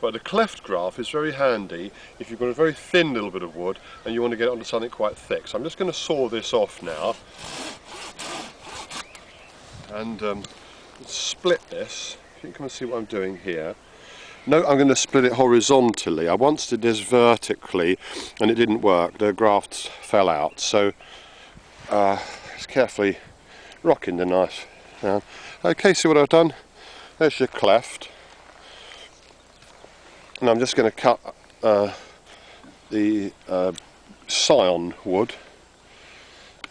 But the cleft graft is very handy if you've got a very thin little bit of wood and you want to get it onto something quite thick. So I'm just going to saw this off now and split this. If you can see what I'm doing here. No, I'm going to split it horizontally. I once did this vertically and it didn't work. The grafts fell out. So just carefully rocking the knife now. Okay, see what I've done? There's your cleft. And I'm just going to cut the scion wood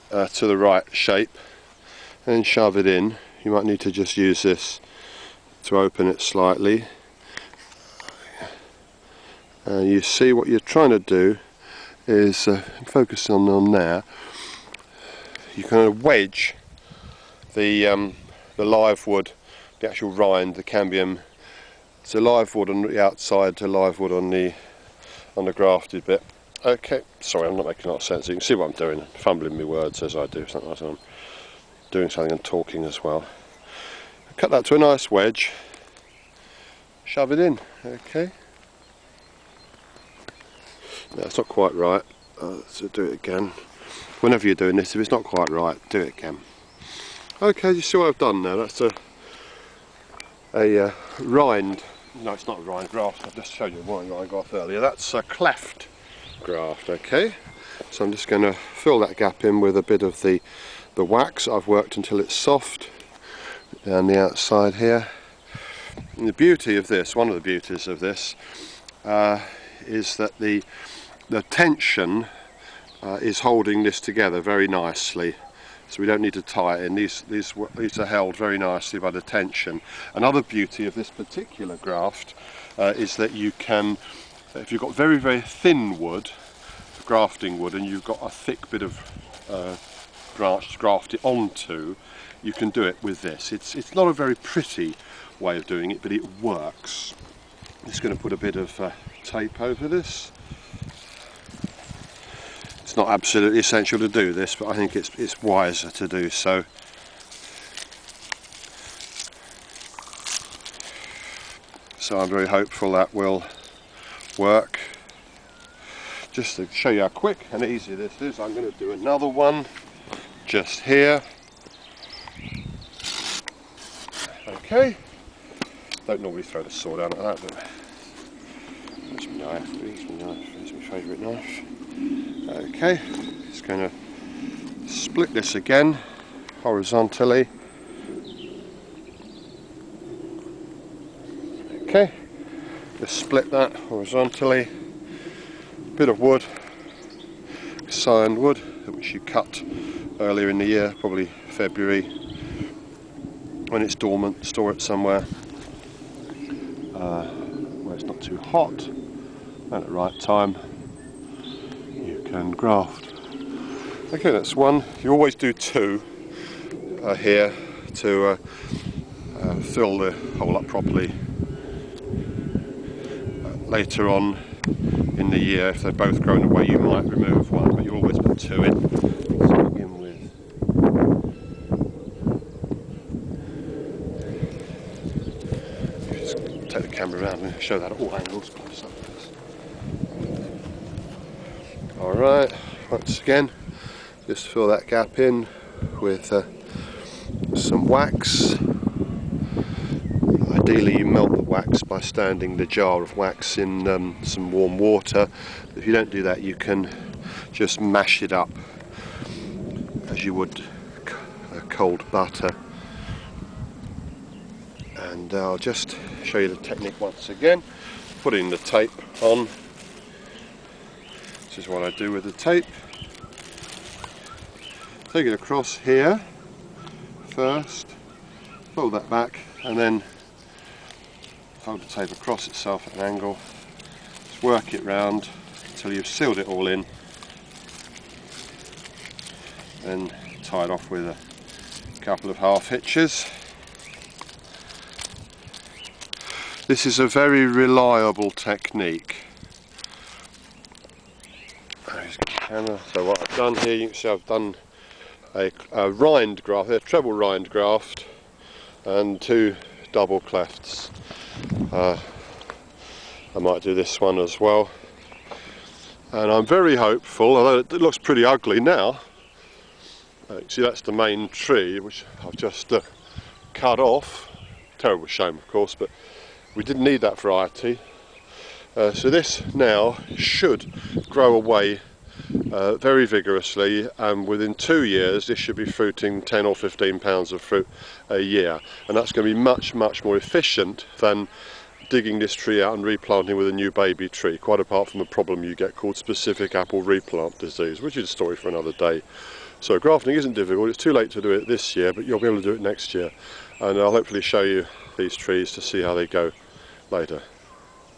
to the right shape and shove it in. You might need to just use this to open it slightly. You see what you're trying to do is focus on there. You kind of wedge the live wood, the actual rind, the cambium. So live wood on the outside to live wood on the grafted bit. Okay, sorry, I'm not making a lot of sense. You can see what I'm doing, fumbling my words as I do. Sometimes I'm doing something and talking as well. Cut that to a nice wedge. Shove it in. Okay. No, it's not quite right. So do it again. Whenever you're doing this, if it's not quite right, do it again. Okay, you see what I've done now? That's a rind. No, it's not a rind graft. I've just showed you one rind graft earlier. That's a cleft graft. Okay, so I'm just going to fill that gap in with a bit of the wax. I've worked until it's soft down the outside here. And the beauty of this, one of the beauties of this, is that the tension is holding this together very nicely. So we don't need to tie it in. These are held very nicely by the tension. Another beauty of this particular graft is that you can, if you've got very, very thin wood, grafting wood, and you've got a thick bit of branch to graft it onto, you can do it with this. It's not a very pretty way of doing it, but it works. I'm just going to put a bit of tape over this. It's not absolutely essential to do this, but I think it's wiser to do so. So I'm very hopeful that will work. Just to show you how quick and easy this is, I'm going to do another one just here. Okay. Don't normally throw the saw down like that, but that's my knife. It's my favourite knife. Okay, just going to split this again horizontally. Okay, just split that horizontally. Bit of wood, scion wood, which you cut earlier in the year, probably February. When it's dormant, store it somewhere where it's not too hot, and at the right time you can graft. Okay, that's one. You always do two here to fill the hole up properly. Later on in the year, if they're both grown away, you might remove one, but you always put two in. So begin with take the camera around and show that at all angles. Alright, once again, just fill that gap in with some wax. Ideally you melt the wax by standing the jar of wax in some warm water. If you don't do that, you can just mash it up as you would cold butter. And I'll just show you the technique once again. Putting the tape on. This is what I do with the tape. Take it across here first, fold that back, and then fold the tape across itself at an angle. Just work it round until you've sealed it all in. Then tie it off with a couple of half hitches. This is a very reliable technique. So what I've done here, you can see I've done a rind graft, a treble rind graft, and two double clefts. I might do this one as well. And I'm very hopeful, although it looks pretty ugly now. See, that's the main tree which I've just cut off. Terrible shame, of course, but we didn't need that variety. So this now should grow away very vigorously, and within 2 years this should be fruiting 10 or 15 pounds of fruit a year, and that's going to be much more efficient than digging this tree out and replanting with a new baby tree, quite apart from the problem you get called specific apple replant disease, which is a story for another day. So grafting isn't difficult. It's too late to do it this year, but you'll be able to do it next year, and I'll hopefully show you these trees to see how they go later.